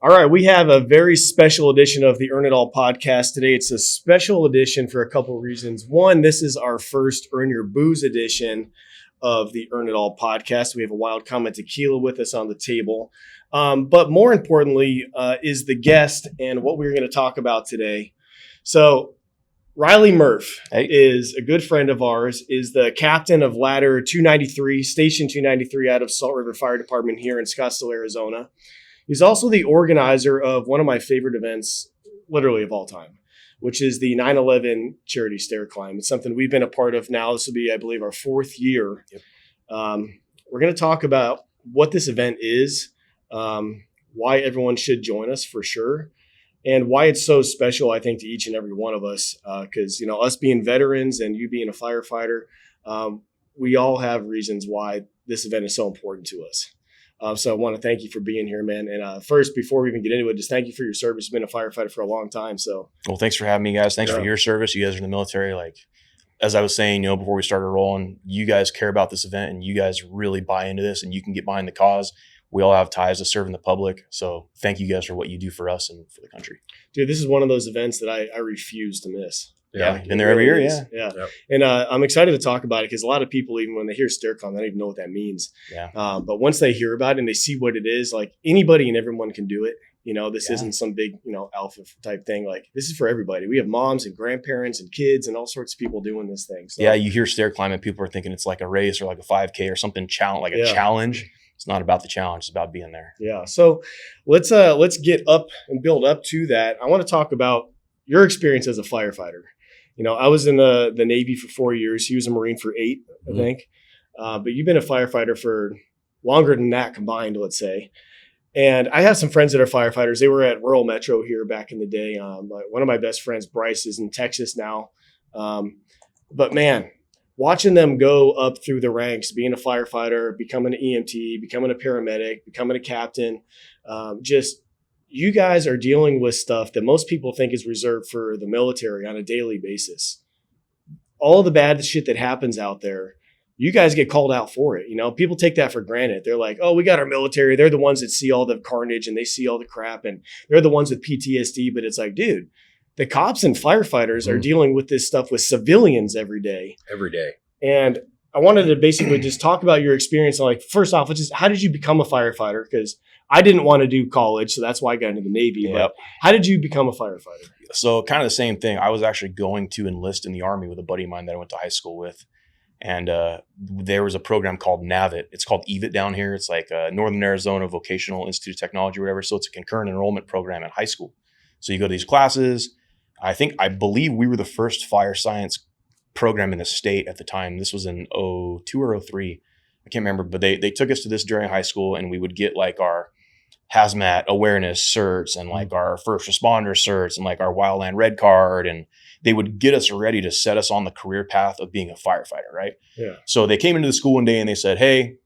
All right, we have a very special edition of the Earn It All podcast today. It's a special edition for a couple of reasons. One, this is our first Earn Your Booze edition of the Earn It All podcast. We have a Wild Comment Tequila with us on the table. But more importantly is the guest and what we're going to talk about today. So Riley Murph is a good friend of ours, is the captain of Ladder 293, Station 293 out of Salt River Fire Department here in Scottsdale, Arizona. He's also the organizer of one of my favorite events, literally of all time, which is the 9/11 charity stair climb. It's something we've been a part of now. This will be, I believe, our fourth year. Yep. We're going to talk about what this event is, why everyone should join us for sure, and why it's so special, I think, to each and every one of us. Because, us being veterans and you being a firefighter, we all have reasons why this event is so important to us. So I want to thank you for being here, man. And first, before we even get into it, just thank you for your service. You've been a firefighter for a long time. So, well, thanks for having me, guys. Thanks for your service. You guys are in the military. Like, as I was saying, before we started rolling, you guys care about this event and you guys really buy into this and you can get behind the cause. We all have ties to serving the public. So thank you guys for what you do for us and for the country. Dude, this is one of those events that I refuse to miss. Yeah, been there every year. Yeah. Yep. And I'm excited to talk about it because a lot of people, even when they hear stair climb, they don't even know what that means. Yeah. But once they hear about it and they see what it is, like anybody and everyone can do it. This isn't some big, alpha type thing. Like this is for everybody. We have moms and grandparents and kids and all sorts of people doing this thing. So, yeah, you hear stair climbing, people are thinking it's like a race or like a 5K or something like a challenge. It's not about the challenge. It's about being there. Yeah. So let's get up and build up to that. I want to talk about your experience as a firefighter. I was in the Navy for 4 years. He was a Marine for 8, I think. But you've been a firefighter for longer than that combined, let's say. And I have some friends that are firefighters. They were at Rural Metro here back in the day. One of my best friends, Bryce, is in Texas now. But man, watching them go up through the ranks, being a firefighter, becoming an EMT, becoming a paramedic, becoming a captain, you guys are dealing with stuff that most people think is reserved for the military on a daily basis. All the bad shit that happens out there, you guys get called out for it. People take that for granted. They're like, oh, we got our military. They're the ones that see all the carnage and they see all the crap and they're the ones with PTSD. But it's like, dude, the cops and firefighters are dealing with this stuff with civilians every day. Every day. And I wanted to basically just talk about your experience. Like, first off, how did you become a firefighter? Because I didn't want to do college, so that's why I got into the Navy. Yep. But how did you become a firefighter? So kind of the same thing. I was actually going to enlist in the Army with a buddy of mine that I went to high school with. And there was a program called NAVIT. It's called EVIT down here. It's like Northern Arizona Vocational Institute of Technology or whatever. So it's a concurrent enrollment program at high school. So you go to these classes. I believe we were the first fire science program in the state at the time. This was in 02 or 03. I can't remember, but they took us to this during high school and we would get like our hazmat awareness certs and like our first responder certs and like our wildland red card. And they would get us ready to set us on the career path of being a firefighter. Right. Yeah. So they came into the school one day and they said, hey,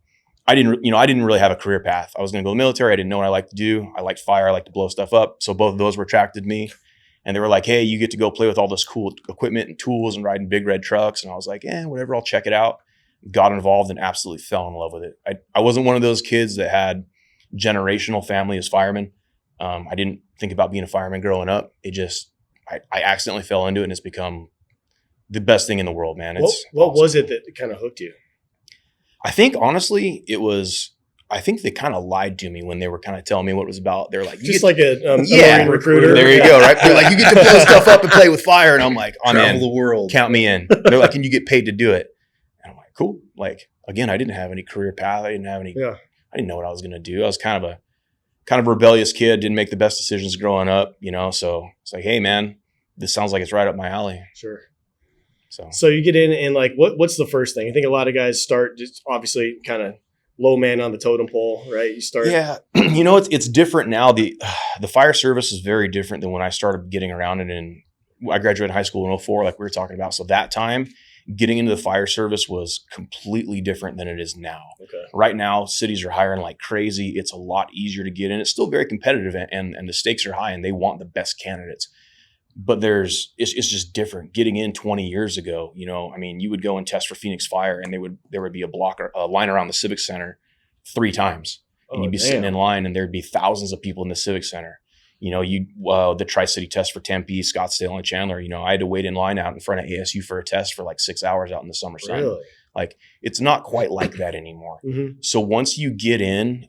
I didn't really have a career path. I was going to go to the military. I didn't know what I liked to do. I liked fire. I liked to blow stuff up. So both of those were attracted to me. And they were like, hey, you get to go play with all this cool equipment and tools and riding big red trucks. And I was like, whatever, I'll check it out. Got involved and absolutely fell in love with it. I wasn't one of those kids that had generational family as firemen. I didn't think about being a fireman growing up. I accidentally fell into it and it's become the best thing in the world, man. What was it that kind of hooked you? I think honestly, I think they kind of lied to me when they were kind of telling me what it was about. They're like, a Marine recruiter. There you go, right? They're like, you get to blow stuff up and play with fire. And I'm like, I'm in. Travel the world. Count me in. They're like, and you get paid to do it. And I'm like, cool. Like, again, I didn't have any career path. I didn't know what I was going to do. I was kind of a rebellious kid, didn't make the best decisions growing up, so it's like, hey man, this sounds like it's right up my alley. Sure. So you get in and like, what's the first thing? I think a lot of guys start just obviously kind of low man on the totem pole, right? You start. Yeah. It's different now. The fire service is very different than when I started getting around it. And I graduated high school in 04, like we were talking about. So that time getting into the fire service was completely different than it is now. Okay. Right now, cities are hiring like crazy. It's a lot easier to get in. It's still very competitive and the stakes are high and they want the best candidates. But it's just different. Getting in 20 years ago, you would go and test for Phoenix Fire and there would be a line around the Civic Center 3 times. and you'd be sitting in line, and there'd be thousands of people in the Civic Center. The Tri-City test for Tempe, Scottsdale, and Chandler. I had to wait in line out in front of ASU for a test for like 6 hours out in the summer sun. Really? Like, it's not quite like that anymore. Mm-hmm. So once you get in,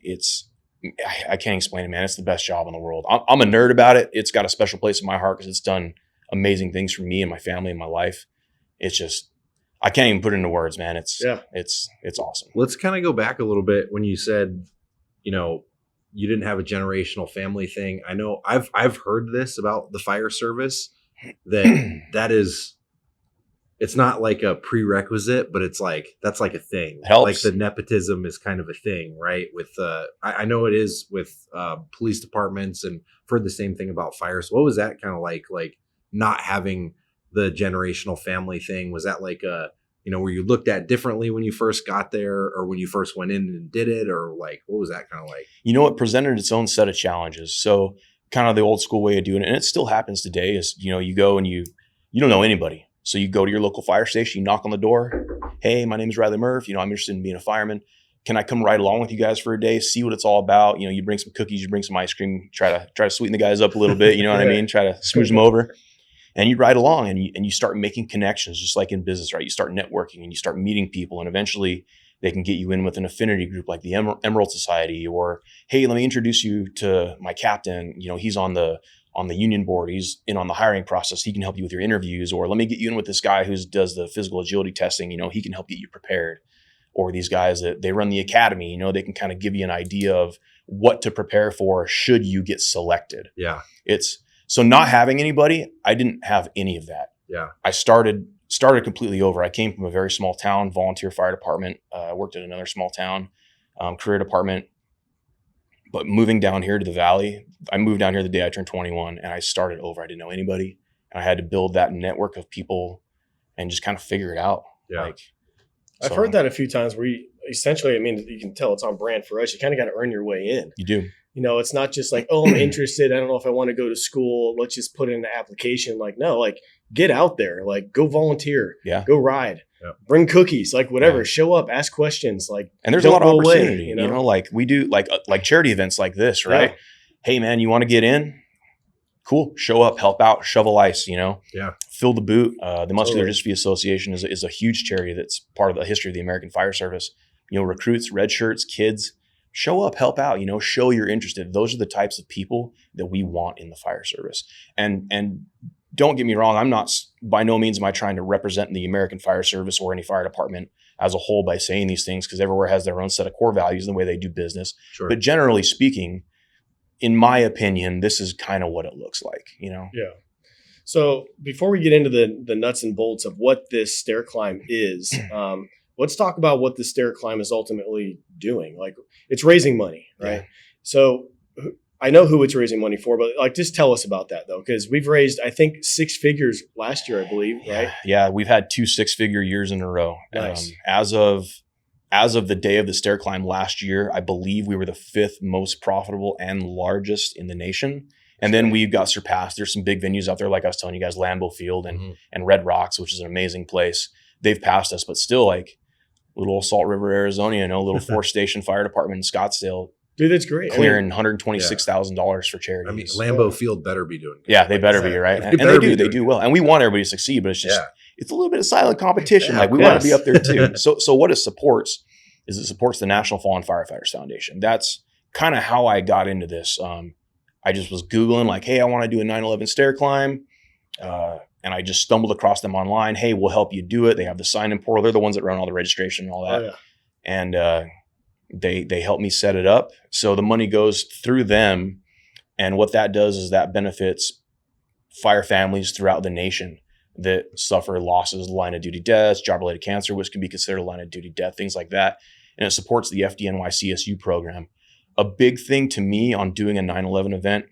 I can't explain it, man. It's the best job in the world. I'm a nerd about it. It's got a special place in my heart because it's done amazing things for me and my family and my life. It's just, I can't even put it into words, man. It's awesome. Let's kind of go back a little bit when you said, you didn't have a generational family thing. I know I've heard this about the fire service, that is, it's not like a prerequisite, but it's like, that's like a thing. It helps. Like the nepotism is kind of a thing, right? With, I know it is with police departments, and I've heard the same thing about fires. What was that kind of like not having the generational family thing? Was that like were you looked at differently when you first got there, or when you first went in and did it, or like, what was that kind of like? It presented its own set of challenges. So kind of the old school way of doing it, and it still happens today, is, you go and you don't know anybody. So you go to your local fire station, you knock on the door. Hey, my name is Riley Murph. I'm interested in being a fireman. Can I come ride along with you guys for a day, see what it's all about? You bring some cookies, you bring some ice cream, try to sweeten the guys up a little bit. You know what I mean? Try to smooch them over. And you ride along, and you start making connections, just like in business, right? You start networking and you start meeting people, and eventually they can get you in with an affinity group like the Emerald Society, or, hey, let me introduce you to my captain. He's on the union board. He's in on the hiring process. He can help you with your interviews. Or let me get you in with this guy who does the physical agility testing. He can help get you prepared. Or these guys that they run the academy, they can kind of give you an idea of what to prepare for should you get selected. Yeah. So not having anybody, I didn't have any of that. Yeah. I started completely over. I came from a very small town, volunteer fire department. I worked at another small town, career department. But moving down here to the Valley, I moved down here the day I turned 21, and I started over. I didn't know anybody, and I had to build that network of people and just kind of figure it out. Yeah. I've heard that a few times where you essentially, you can tell it's on brand for us. You kind of got to earn your way in. You do. It's not just like, oh, I'm interested. I don't know if I want to go to school. Let's just put in an application. Like, no, like, get out there. Like, go volunteer. Yeah. Go ride. Yep. Bring cookies. Like, whatever. Yeah. Show up. Ask questions. Like, and there's a lot of opportunity. Away, like we do, like charity events like this, right? Yeah. Hey, man, you want to get in? Cool. Show up. Help out. Shovel ice. Yeah. Fill the boot. The Muscular Dystrophy Association is a huge charity that's part of the history of the American Fire Service. Recruits, red shirts, kids. Show up, help out, show you're interested. Those are the types of people that we want in the fire service. And don't get me wrong, I'm not, by no means am I trying to represent the American Fire Service or any fire department as a whole by saying these things, because everywhere has their own set of core values and the way they do business. Sure. But generally speaking, in my opinion, this is kind of what it looks like, Yeah. So before we get into the nuts and bolts of what this stair climb is, let's talk about what the stair climb is ultimately doing. Like, it's raising money, right? Yeah. So I know who it's raising money for, but like, just tell us about that though, because we've raised, I think, 6 figures last year, I believe, right? Yeah, we've had 2 6-figure years in a row. Nice. As of the day of the stair climb last year, I believe we were the 5th most profitable and largest in the nation. And then we got surpassed. There's some big venues out there, like I was telling you guys, Lambeau Field and Red Rocks, which is an amazing place. They've passed us, but still, like, little Salt River, Arizona, little 4-station fire department in Scottsdale. Dude, that's great. Clearing $126,000 for charity. Lambeau Field better be doing good. Yeah, they better be, right? And they do well. And we want everybody to succeed, but it's just, it's a little bit of silent competition. Like, we want to be up there too. So what it supports is it supports the National Fallen Firefighters Foundation. That's kind of how I got into this. I just was Googling, like, hey, I want to do a 9/11 stair climb. And I just stumbled across them online. Hey, we'll help you do it. They have the sign-in portal. They're the ones that run all the registration and all that. Oh, yeah. And they helped me set it up. So the money goes through them. And what that does is that benefits fire families throughout the nation that suffer losses, line of duty deaths, job-related cancer, which can be considered a line of duty death, things like that. And it supports the FDNY CSU program. A big thing to me on doing a 9/11 event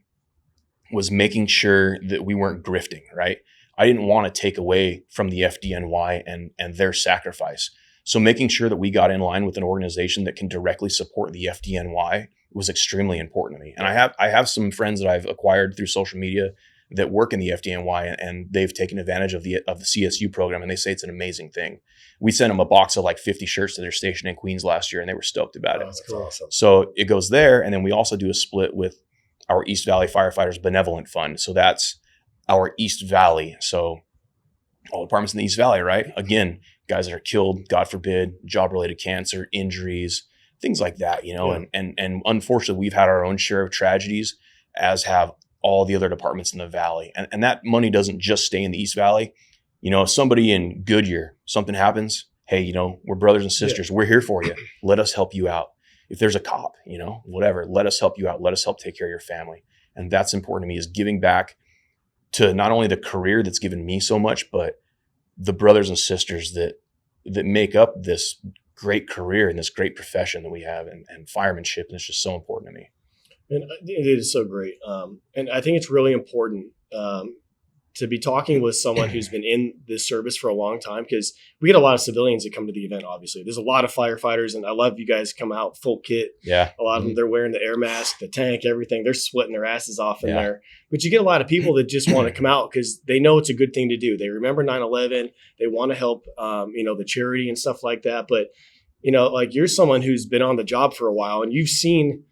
was making sure that we weren't grifting, right? I didn't want to take away from the FDNY and their sacrifice. So making sure that we got in line with an organization that can directly support the FDNY was extremely important to me. And I have some friends that I've acquired through social media that work in the FDNY, and they've taken advantage of the CSU program, and they say it's an amazing thing. We sent them a box of like 50 shirts to their station in Queens last year, and they were stoked about it. That's cool. awesome. So it goes there, and then we also do a split with our East Valley Firefighters Benevolent Fund. So that's our East Valley. So all departments in the East Valley, right? Again, guys that are killed, God forbid, job-related cancer, injuries, things like that, you know. Yeah. And unfortunately, we've had our own share of tragedies, as have all the other departments in the Valley. And that money doesn't just stay in the East Valley. You know, if somebody in Goodyear, something happens, hey, you know, we're brothers and sisters. Yeah. We're here for you. Let us help you out. If there's a cop, you know, whatever, let us help you out. Let us help take care of your family. And that's important to me, is giving back to not only the career that's given me so much, but the brothers and sisters that make up this great career and this great profession that we have, and firemanship. And it's just so important to me. And it is so great. And I think it's really important to be talking with someone who's been in this service for a long time, because we get a lot of civilians that come to the event. Obviously, there's a lot of firefighters, and I love you guys come out full kit. Yeah. A lot of them, they're wearing the air mask, the tank, everything. They're sweating their asses off in there. But you get a lot of people that just want to come out because they know it's a good thing to do. They remember 9/11. They want to help, you know, the charity and stuff like that. But, you know, like, you're someone who's been on the job for a while, and you've seen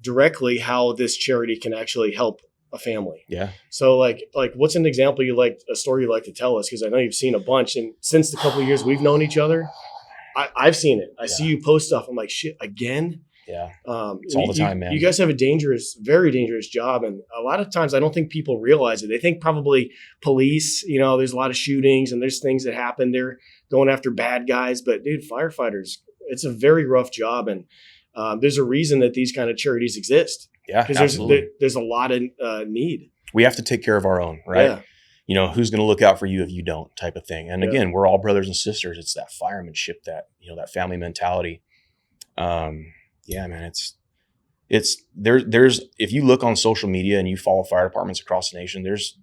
directly how this charity can actually help a family. Yeah. So like what's an example a story you like to tell us? Because I know you've seen a bunch, and since the couple of years we've known each other, I've seen it. I see you post stuff. I'm like, shit, again? Yeah. It's all the time, man. You guys have a very dangerous job. And a lot of times I don't think people realize it. They think probably police, you know, there's a lot of shootings and there's things that happen. They're going after bad guys. But dude, firefighters, it's a very rough job. And there's a reason that these kind of charities exist. Yeah, because there's a lot of need. We have to take care of our own, right? Yeah. You know, who's going to look out for you if you don't, type of thing. And again, we're all brothers and sisters. It's that firemanship, that, you know, that family mentality. Yeah, man, there's if you look on social media and you follow fire departments across the nation, there's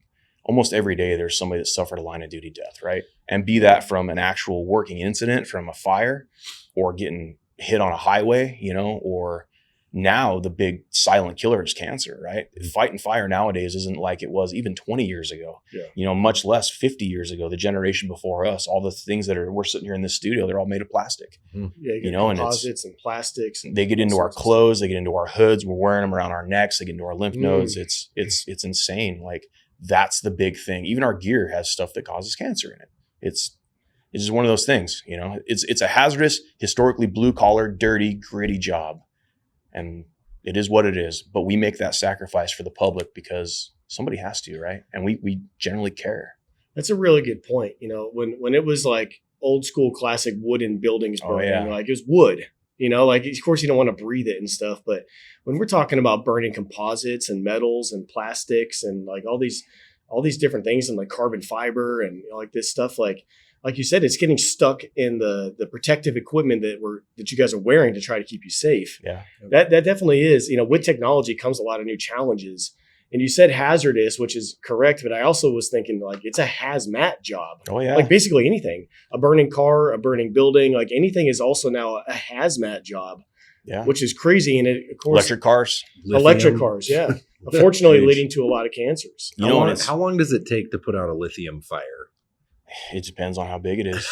almost every day there's somebody that suffered a line of duty death, right? And be that from an actual working incident, from a fire, or getting hit on a highway, you know, or now the big silent killer is cancer, right? Fighting fire nowadays isn't like it was even 20 years ago, you know, much less 50 years ago. The generation before us, all the things that we're sitting here in this studio, they're all made of plastic, you know, composites and plastics. And they get into our clothes, they get into our hoods. We're wearing them around our necks. They get into our lymph nodes. It's insane. Like, that's the big thing. Even our gear has stuff that causes cancer in it. It's just one of those things, you know, it's a hazardous, historically blue collar, dirty, gritty job. And it is what it is, but we make that sacrifice for the public because somebody has to, right? And we generally care. That's a really good point. You know, when it was like old school classic wooden buildings burning, like it was wood, you know, like, of course you don't want to breathe it and stuff. But when we're talking about burning composites and metals and plastics and like all these different things, and like carbon fiber and, you know, like this stuff, like you said, it's getting stuck in the protective equipment that you guys are wearing to try to keep you safe. Yeah. That definitely is, you know, with technology comes a lot of new challenges. And you said hazardous, which is correct, but I also was thinking like it's a hazmat job. Oh yeah. Like basically anything, a burning car, a burning building, like anything is also now a hazmat job. Yeah. Which is crazy. And it, of course, electric cars, yeah. Unfortunately, leading to a lot of cancers. You know, how long does it take to put out a lithium fire? It depends on how big it is.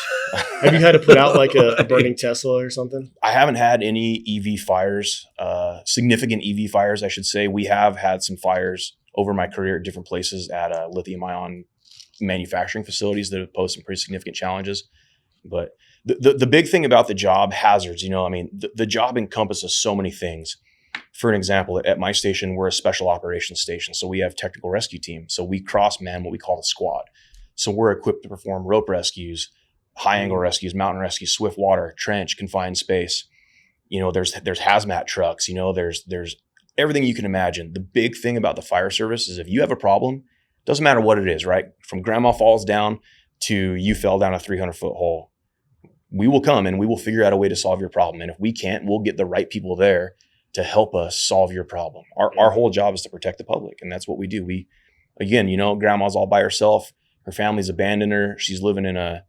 Have you had to put out like a burning Tesla or something? I haven't had any EV fires, significant EV fires, I should say. We have had some fires over my career at different places at lithium ion manufacturing facilities that have posed some pretty significant challenges. But the big thing about the job, hazards, you know, I mean, the job encompasses so many things. For an example, at my station, we're a special operations station. So we have technical rescue team. So we cross-man what we call the squad. So we're equipped to perform rope rescues, high angle rescues, mountain rescues, swift water, trench, confined space. You know, there's hazmat trucks, you know, there's everything you can imagine. The big thing about the fire service is if you have a problem, doesn't matter what it is, right? From grandma falls down to you fell down a 300-foot hole. We will come and we will figure out a way to solve your problem. And if we can't, we'll get the right people there to help us solve your problem. Our whole job is to protect the public. And that's what we do. We, again, you know, grandma's all by herself. Her family's abandoned her. She's living in a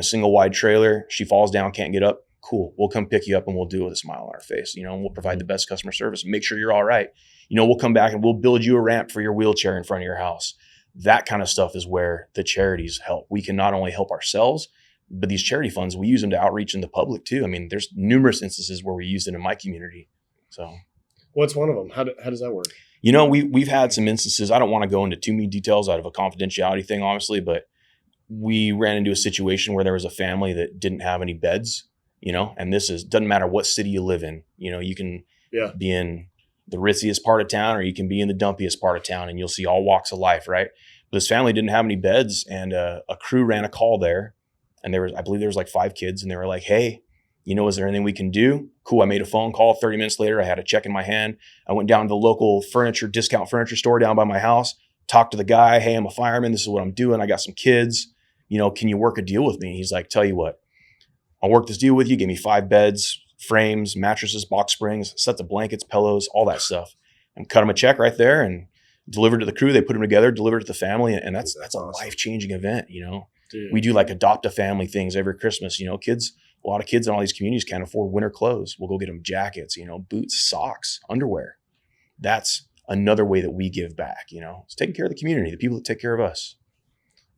single wide trailer. She falls down, can't get up. Cool. We'll come pick you up and we'll do it with a smile on our face. You know, and we'll provide the best customer service and make sure you're all right. You know, we'll come back and we'll build you a ramp for your wheelchair in front of your house. That kind of stuff is where the charities help. We can not only help ourselves, but these charity funds, we use them to outreach in the public too. I mean, there's numerous instances where we used it in my community. So what's one of them? How does that work? We've had some instances. I don't want to go into too many details out of a confidentiality thing, honestly, but we ran into a situation where there was a family that didn't have any beds, and this doesn't matter what city you live in. You can be in the ritziest part of town, or you can be in the dumpiest part of town, and you'll see all walks of life, right? But this family didn't have any beds, and a crew ran a call there, and I believe there was like 5 kids, and they were like, hey, is there anything we can do? Cool. I made a phone call. 30 minutes later, I had a check in my hand. I went down to the local discount furniture store down by my house, talked to the guy. Hey, I'm a fireman. This is what I'm doing. I got some kids. Can you work a deal with me? He's like, tell you what, I'll work this deal with you. Give me 5 beds, frames, mattresses, box springs, sets of blankets, pillows, all that stuff. And cut them a check right there and delivered to the crew. They put them together, delivered to the family. And that's a life-changing event. Dude. We do like adopt a family things every Christmas. A lot of kids in all these communities can't afford winter clothes. We'll go get them jackets, boots, socks, underwear. That's another way that we give back, It's taking care of the community, the people that take care of us.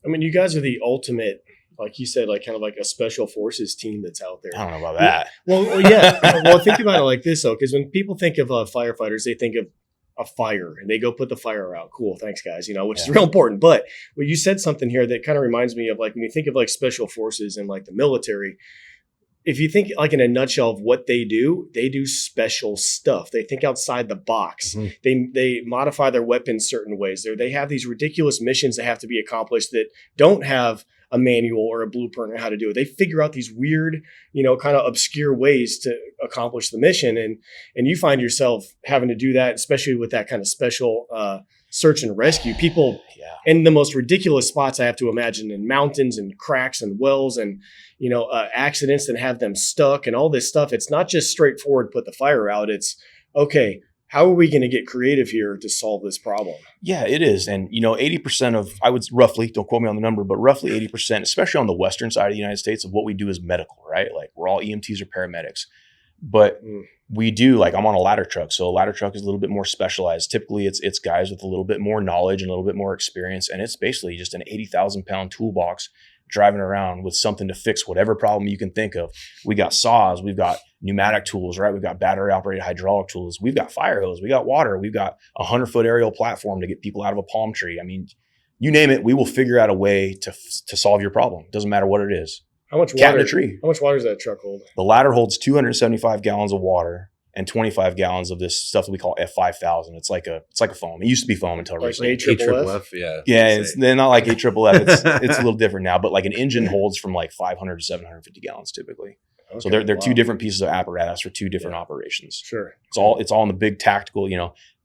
I mean, you guys are the ultimate, like you said, like kind of like a special forces team that's out there. I don't know about that. Well, yeah. Well, think about it like this, though, because when people think of firefighters, they think of a fire and they go put the fire out. Cool. Thanks, guys. Which is real important. But you said something here that kind of reminds me of like when you think of like special forces and like the military. If you think like in a nutshell of what they do special stuff. They think outside the box. Mm-hmm. They modify their weapons certain ways. They have these ridiculous missions that have to be accomplished that don't have a manual or a blueprint on how to do it. They figure out these weird, kind of obscure ways to accomplish the mission. And you find yourself having to do that, especially with that kind of special search and rescue. People in the most ridiculous spots, I have to imagine, in mountains and cracks and wells and, accidents that have them stuck and all this stuff. It's not just straightforward, put the fire out. It's, okay, how are we going to get creative here to solve this problem? Yeah, it is. And, 80% of, I would roughly, don't quote me on the number, but roughly 80%, especially on the western side of the United States, of what we do is medical, right? Like we're all EMTs or paramedics. But we do, like I'm on a ladder truck. So a ladder truck is a little bit more specialized. Typically it's guys with a little bit more knowledge and a little bit more experience. And it's basically just an 80,000 pound toolbox driving around with something to fix whatever problem you can think of. We got saws, we've got pneumatic tools, right? We've got battery operated hydraulic tools. We've got fire hose, we got water, we've got a 100-foot aerial platform to get people out of a palm tree. I mean, you name it, we will figure out a way to solve your problem. Doesn't matter what it is. How much Cat water? in a tree. How much water does that truck hold? The ladder holds 275 gallons of water and 25 gallons of this stuff that we call F5000. It's like a foam. It used to be foam until Like recently. AFFF? Yeah, they're not like AFFF. It's a little different now, but like an engine holds from like 500 to 750 gallons typically. Okay, so they're two different pieces of apparatus for two different operations. Sure. It's all in the big tactical,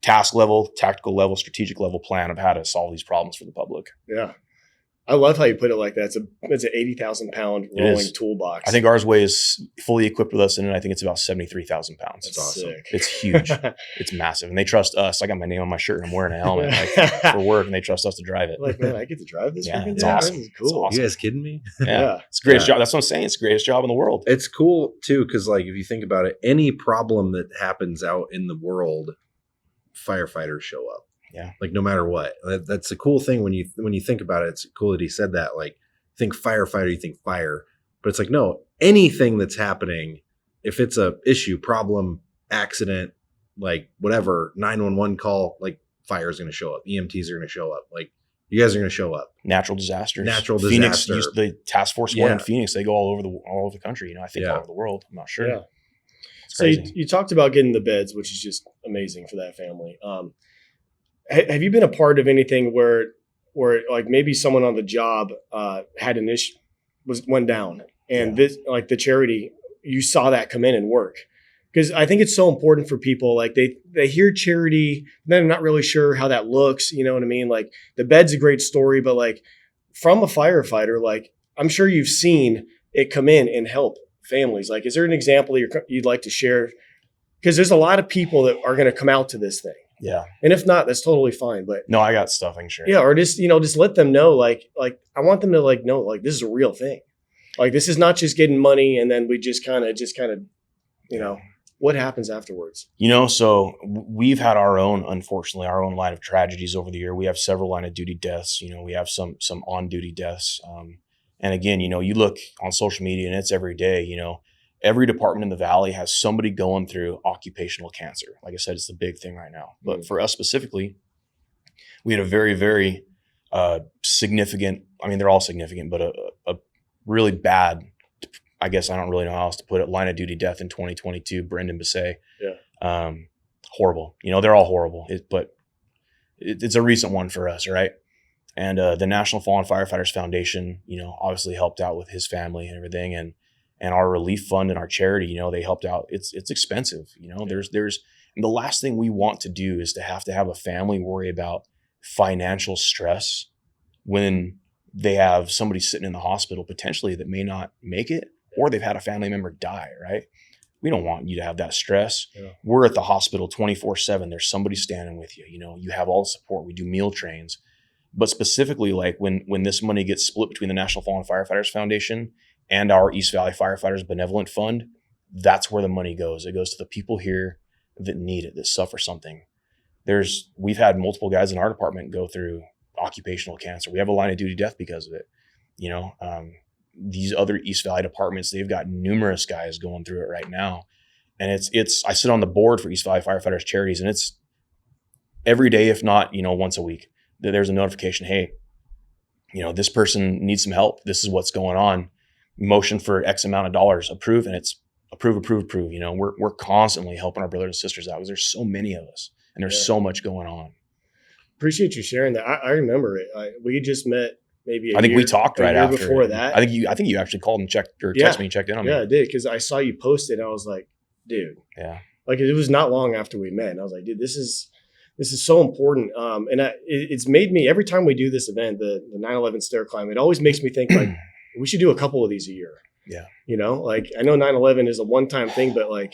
task level, tactical level, strategic level plan of how to solve these problems for the public. Yeah. I love how you put it like that. It's an 80,000 pound rolling toolbox. I think ours weighs fully equipped with us in it. I think it's about 73,000 pounds. That's awesome. Sick. It's huge. It's massive. And they trust us. I got my name on my shirt and I'm wearing a helmet for work and they trust us to drive it. Like, man, I get to drive this? Yeah, it's awesome. This is cool. You guys kidding me? Yeah. It's the greatest job. That's what I'm saying. It's the greatest job in the world. It's cool too. Cause like, if you think about it, any problem that happens out in the world, firefighters show up. Yeah. Like no matter what. That's a cool thing when you think about it. It's cool that he said that. Like think firefighter, you think fire. But it's like, no, anything that's happening, if it's a issue, problem, accident, like whatever, 911 call, like fire is going to show up. EMTs are going to show up. Like you guys are going to show up. Natural disasters. Phoenix, the task force one in Phoenix, they go all over the country. I think all over the world. I'm not sure. Yeah. So you talked about getting the beds, which is just amazing for that family. Have you been a part of anything where like maybe someone on the job had an issue, went down, and this, like the charity, you saw that come in and work? Because I think it's so important for people. Like they hear charity, they're not really sure how that looks. You know what I mean? Like the bed's a great story, but like from a firefighter, like I'm sure you've seen it come in and help families. Like, is there an example you'd like to share? Because there's a lot of people that are going to come out to this thing. Yeah. And if not, that's totally fine. But no, I got stuff I can share. Yeah. Or just let them know, like I want them to like know, like this is a real thing. Like this is not just getting money and then we just kind of, What happens afterwards? So we've had unfortunately, our own line of tragedies over the year. We have several line of duty deaths. We have some on duty deaths. And again, you look on social media and it's every day. Every department in the Valley has somebody going through occupational cancer. Like I said, it's the big thing right now. But for us specifically, we had a very, very significant. I mean, they're all significant, but a really bad, I guess I don't really know how else to put it, line of duty death in 2022, Brendan Bissay. Yeah. Horrible. They're all horrible, but it's a recent one for us, right? And the National Fallen Firefighters Foundation, obviously helped out with his family and everything. And our relief fund and our charity, they helped out. It's expensive. And the last thing we want to do is to have a family worry about financial stress when they have somebody sitting in the hospital potentially that may not make it, or they've had a family member die, right? We don't want you to have that stress. Yeah. We're at the hospital 24/7. There's somebody standing with you. You have all the support. We do meal trains. But specifically, like when this money gets split between the National Fallen Firefighters Foundation and our East Valley Firefighters Benevolent Fund, that's where the money goes. It goes to the people here that need it, that suffer something. We've had multiple guys in our department go through occupational cancer. We have a line of duty death because of it. These other East Valley departments, they've got numerous guys going through it right now. And I sit on the board for East Valley Firefighters Charities, and it's every day, if not, once a week, that there's a notification. Hey, this person needs some help. This is what's going on. Motion for X amount of dollars, approve. And it's approve. We're constantly helping our brothers and sisters out because there's so many of us and there's so much going on. Appreciate you sharing that. I remember it. We just met maybe I think we talked right after before that. I think you actually called and checked or texted me and checked in on me. Yeah, I did, because I saw you post it and I was like, dude. Yeah. Like, it was not long after we met. And I was like, dude, this is so important. And it's made me, every time we do this event, the 9/11 stair climb, it always makes me think like we should do a couple of these a year. Yeah. Like I know 9/11 is a one-time thing, but like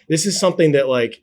this is something that like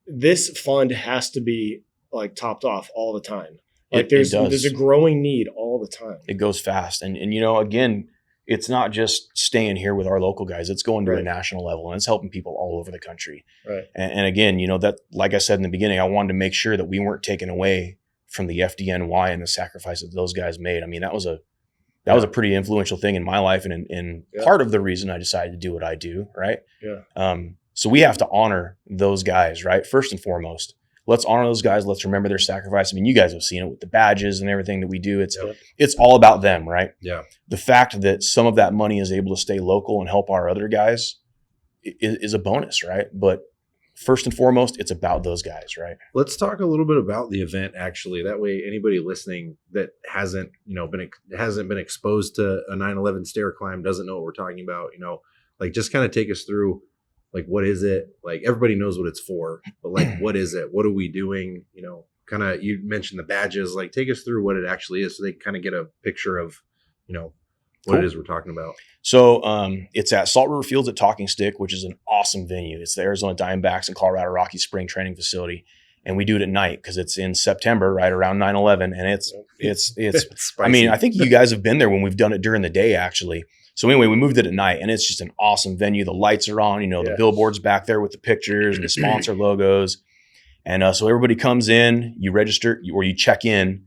this fund has to be like topped off all the time. Like there's a growing need all the time. It goes fast. And again, it's not just staying here with our local guys. It's going to a national level, and it's helping people all over the country. Right. And again, that, like I said in the beginning, I wanted to make sure that we weren't taken away from the FDNY and the sacrifice that those guys made. I mean, that was a pretty influential thing in my life, and part of the reason I decided to do what I do. Right. Yeah. So we have to honor those guys, right? First and foremost. Let's honor those guys. Let's remember their sacrifice. I mean, you guys have seen it with the badges and everything that we do. It's all about them, right? Yeah. The fact that some of that money is able to stay local and help our other guys is a bonus, right? But first and foremost, it's about those guys, right? Let's talk a little bit about the event, actually. That way, anybody listening that hasn't been exposed to a 9/11 stair climb, doesn't know what we're talking about. Like just kind of take us through. Like, what is it? Like, everybody knows what it's for, but like, what is it? What are we doing? Kind of, you mentioned the badges, like take us through what it actually is so they kind of get a picture of, what it is we're talking about. So it's at Salt River Fields at Talking Stick, which is an awesome venue. It's the Arizona Diamondbacks and Colorado Rockies spring training facility. And we do it at night because it's in September, right around 9/11. And it's I mean, I think you guys have been there when we've done it during the day, actually. So anyway, we moved it at night, and it's just an awesome venue. The lights are on, the billboards back there with the pictures and the sponsor logos. And so everybody comes in, you register or you check in,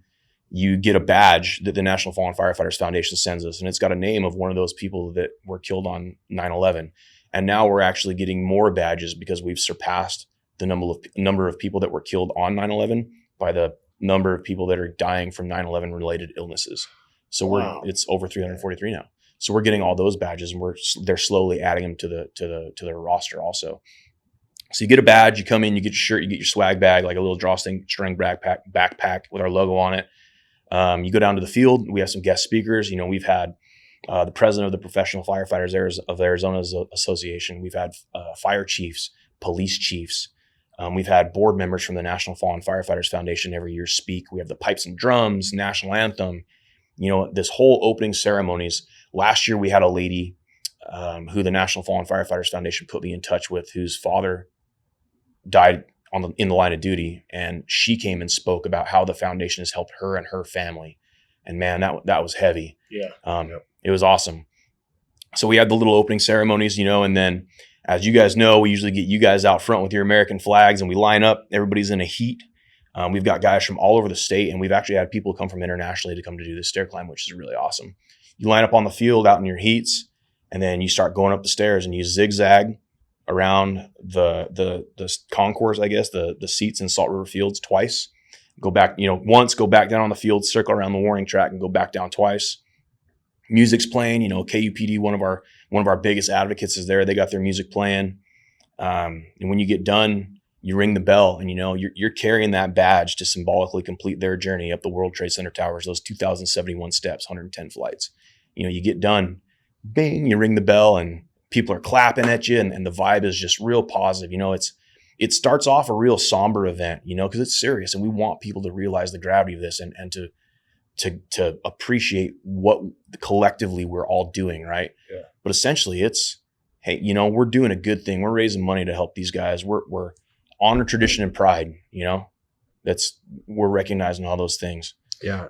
you get a badge that the National Fallen Firefighters Foundation sends us. And it's got a name of one of those people that were killed on 9/11. And now we're actually getting more badges because we've surpassed the number of people that were killed on 9/11 by the number of people that are dying from 9/11 related illnesses. So it's over 343 now. So we're getting all those badges, and they're slowly adding them to their roster also. So you get a badge, you come in, you get your shirt, you get your swag bag, like a little drawstring backpack with our logo on it. You go down to the field. We have some guest speakers. We've had the president of the Professional Firefighters of Arizona's Association. We've had fire chiefs, police chiefs. We've had board members from the National Fallen Firefighters Foundation every year speak. We have the pipes and drums, national anthem. This whole opening ceremonies. Last year, we had a lady who the National Fallen Firefighters Foundation put me in touch with, whose father died in the line of duty. And she came and spoke about how the foundation has helped her and her family. And man, that was heavy. Yeah. It was awesome. So we had the little opening ceremonies, and then As you guys know, we usually get you guys out front with your American flags and we line up. Everybody's in a heat. We've got guys from all over the state, and we've actually had people come from internationally to come to do this stair climb, which is really awesome. You line up on the field out in your heats, and then you start going up the stairs and you zigzag around the concourse, I guess, the seats in Salt River Fields twice. Go back, once, go back down on the field, circle around the warning track and go back down twice. Music's playing, KUPD, one of our biggest advocates is there. They got their music playing. And when you get done, you ring the bell and you're carrying that badge to symbolically complete their journey up the World Trade Center towers, those 2,071 steps, 110 flights. You get done, bing, you ring the bell and people are clapping at you and the vibe is just real positive. It starts off a real somber event, because it's serious and we want people to realize the gravity of this and to appreciate what collectively we're all doing, right? Yeah. But essentially it's, hey, we're doing a good thing. We're raising money to help these guys. We're honor, tradition, and pride, we're recognizing all those things. Yeah.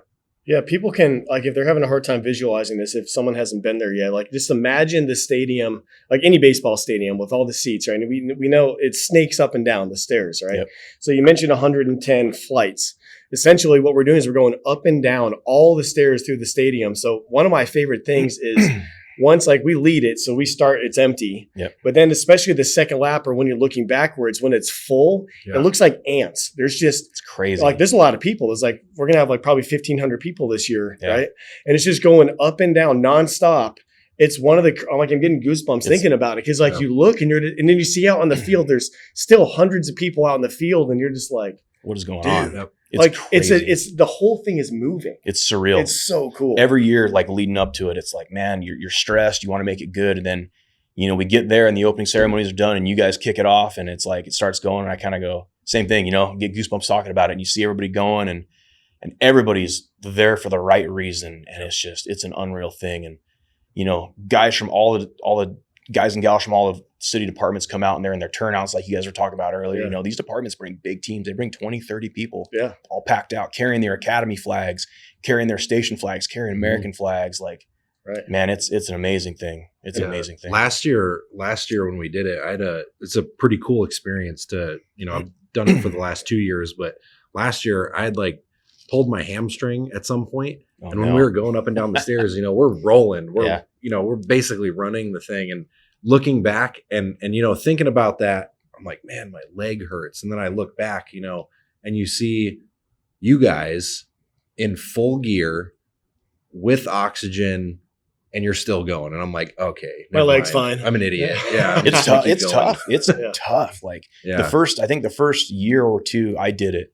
Yeah, people can, if they're having a hard time visualizing this, if someone hasn't been there yet, just imagine the stadium, like any baseball stadium with all the seats, right? And we know it snakes up and down the stairs, right? Yep. So you mentioned 110 flights. Essentially what we're doing is we're going up and down all the stairs through the stadium. So one of my favorite things is once we lead it, so we start, it's empty. Yep. But then especially the second lap or when you're looking backwards, when it's full, It looks like ants. It's crazy. There's a lot of people. It's we're going to have probably 1,500 people this year, right? And it's just going up and down nonstop. It's one of the, I'm getting goosebumps thinking about it. Cause you look and and then you see out on the field, there's still hundreds of people out in the field and you're just like, what is going on? Dude, it's crazy. It's the whole thing is moving. It's surreal. It's so cool. Every year, leading up to it, it's man, you're stressed. You want to make it good. And then, we get there and the opening ceremonies are done and you guys kick it off and it's it starts going. And I kind of go, same thing, get goosebumps talking about it. And you see everybody going and everybody's there for the right reason. And it's an unreal thing. And, guys from all the guys and gals from all the city departments come out and they're in their turnouts like you guys were talking about earlier. Yeah. These departments bring big teams. They bring 20, 30 people all packed out, carrying their academy flags, carrying their station flags, carrying American flags. Right. Man, it's an amazing thing. It's an amazing thing. Last year when we did it, it's a pretty cool experience to, I've done it for the last 2 years, but last year I had pulled my hamstring at some point. And when we were going up and down the stairs, we're rolling, we're basically running the thing and looking back and thinking about that, I'm like, man, my leg hurts. And then I look back, and you see you guys in full gear with oxygen and you're still going. And I'm like, okay, my leg's fine. I'm an idiot. Yeah. It's tough. It's tough. It's tough. The first year or two I did it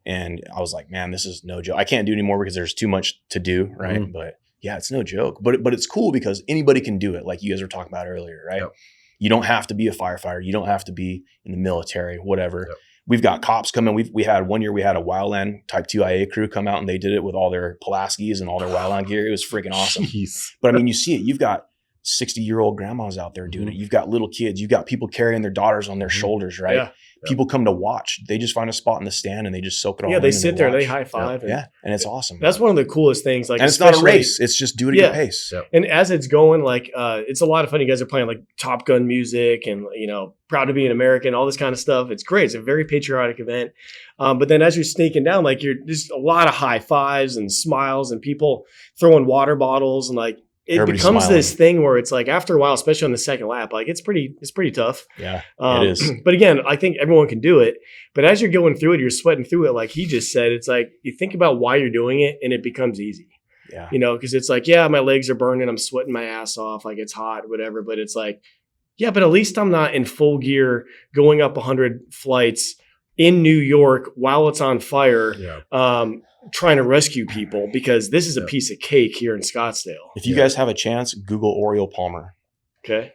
and I was like, man, this is no joke. I can't do it anymore because there's too much to do. Right. Mm-hmm. But yeah, it's no joke, but it's cool because anybody can do it. Like you guys were talking about earlier, right? Yep. You don't have to be a firefighter. You don't have to be in the military, whatever. Yep. We've got cops coming. We had one year, we had a wildland type 2 IA crew come out and they did it with all their Pulaskis and all their wildland gear. It was freaking awesome. Jeez. But you see it, you've got 60-year-old grandmas out there doing it. You've got little kids, you've got people carrying their daughters on their shoulders, right? Yeah. People come to watch. They just find a spot in the stand and they just soak it all in. Yeah, they sit there, they high five. And it's awesome. That's one of the coolest things. And it's not a race. It's just do it at your pace. Yep. And as it's going, it's a lot of fun. You guys are playing Top Gun music and, proud to be an American, all this kind of stuff. It's great. It's a very patriotic event. But then as you're sneaking down, you're just a lot of high fives and smiles and people throwing water bottles and it Everybody's becomes smiling. This thing where it's after a while, especially on the second lap, it's pretty tough. Yeah, it is. But again, I think everyone can do it. But as you're going through it, you're sweating through it. Like he just said, it's you think about why you're doing it and it becomes easy. Yeah. Because it's my legs are burning. I'm sweating my ass off. It's hot, whatever. But it's yeah, but at least I'm not in full gear going up 100 flights in New York while it's on fire. Yeah. Trying to rescue people because this is a piece of cake here in Scottsdale. If you guys have a chance, Google Oriole Palmer. Okay.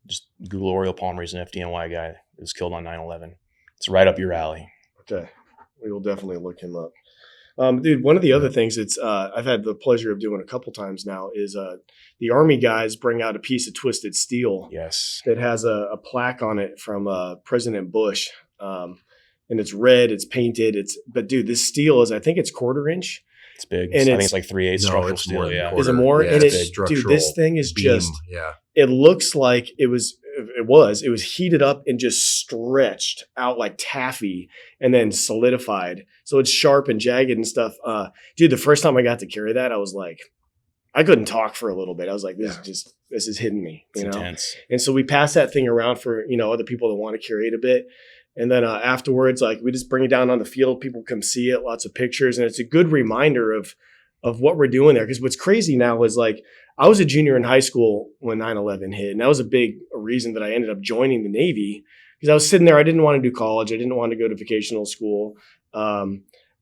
Just Google Oriole Palmer. He's an FDNY guy that was killed on 9/11. It's right up your alley. Okay. We will definitely look him up. Dude, one of the other things I've had the pleasure of doing a couple times now is the Army guys bring out a piece of twisted steel. Yes. That has a plaque on it from President Bush. And it's red, it's painted, but dude, this steel is, I think it's 1/4 inch. It's big. I think it's 3/8 structural steel. Yeah. Is it more? Yeah, and dude, this thing is beam. It looks like it was it was heated up and just stretched out like taffy and then solidified. So it's sharp and jagged and stuff. Dude, the first time I got to carry that, I was like, I couldn't talk for a little bit. I was like, this is hitting me, It's intense. And so we pass that thing around for, other people that want to carry it a bit. And then afterwards, like we just bring it down on the field. People come see it, lots of pictures. And it's a good reminder of what we're doing there. Because what's crazy now is like, I was a junior in high school when 9/11 hit. And that was a big reason that I ended up joining the Navy. Because I was sitting there, I didn't want to do college. I didn't want to go to vocational school.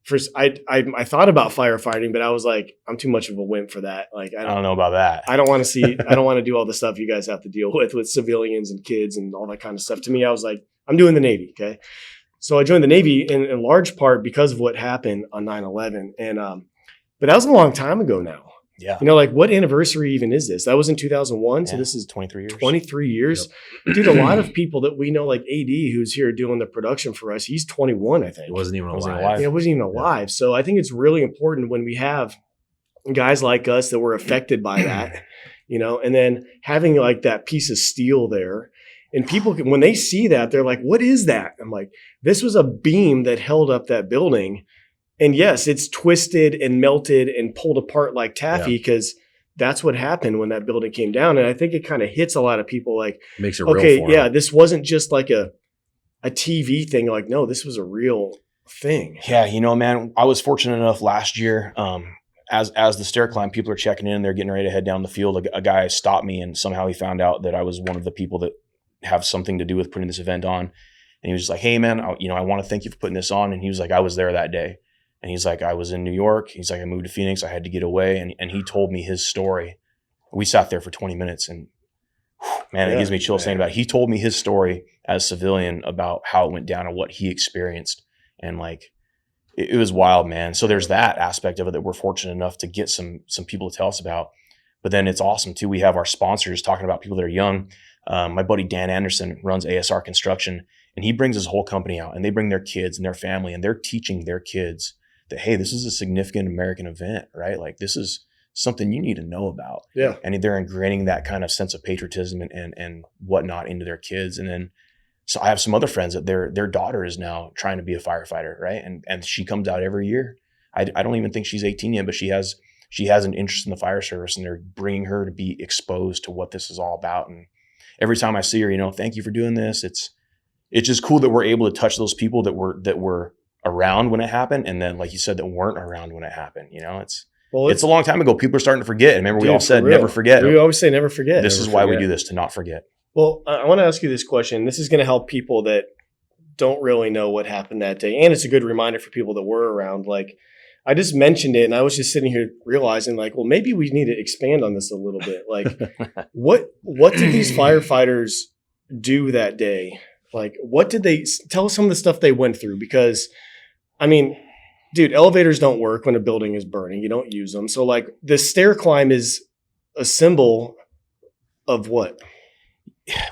First, I thought about firefighting, but I was like, I'm too much of a wimp for that. Like, I don't know about that. I don't want to do all the stuff you guys have to deal with civilians and kids and all that kind of stuff. To me, I was like, I'm doing the Navy. Okay. So I joined the Navy in large part because of what happened on 9/11. And, but that was a long time ago now. Yeah. Like what anniversary even is this? That was in 2001. So this is 23 years. 23 years. Yep. Dude, a lot of people that we know, like AD, who's here doing the production for us, he's 21, I think. He wasn't even alive. Yeah, wasn't even alive. So I think it's really important when we have guys like us that were affected by that, and then having like that piece of steel there. And people, when they see that, they're like, what is that? I'm like, this was a beam that held up that building. And yes, it's twisted and melted and pulled apart like taffy because that's what happened when that building came down. And I think it kind of hits a lot of people like, makes it okay, real for yeah, them. this wasn't just like a TV thing. Like, no, this was a real thing. Yeah, man, I was fortunate enough last year, as the stair climb, people are checking in, they're getting ready to head down the field. A guy stopped me and somehow he found out that I was one of the people that have something to do with putting this event on. And he was just like, hey man, I want to thank you for putting this on. And he was like, I was there that day. And he's like, I was in New York. He's like, I moved to Phoenix. I had to get away. And he told me his story. We sat there for 20 minutes and man, it gives me chills saying about it. He told me his story as a civilian about how it went down and what he experienced. And like, it was wild, man. So there's that aspect of it that we're fortunate enough to get some people to tell us about. But then it's awesome too. We have our sponsors talking about people that are young. My buddy Dan Anderson runs ASR Construction and he brings his whole company out and they bring their kids and their family and they're teaching their kids that, hey, this is a significant American event, right? Like this is something you need to know about. Yeah. And they're ingraining that kind of sense of patriotism and whatnot into their kids. And then, so I have some other friends that their daughter is now trying to be a firefighter, right? And she comes out every year. I don't even think she's 18 yet, but she has an interest in the fire service and they're bringing her to be exposed to what this is all about. And every time I see her, thank you for doing this. It's just cool that we're able to touch those people that were around when it happened. And then, like you said, that weren't around when it happened. It's a long time ago. People are starting to forget. And remember, we all said, never forget. We always say never forget. This is why we do this, to not forget. Well, I want to ask you this question. This is going to help people that don't really know what happened that day. And it's a good reminder for people that were around. Like, I just mentioned it and I was just sitting here realizing like, well, maybe we need to expand on this a little bit. Like, what did these firefighters do that day? Like, what did they tell us some of the stuff they went through? Because, I mean, dude, elevators don't work when a building is burning. You don't use them. So like the stair climb is a symbol of what?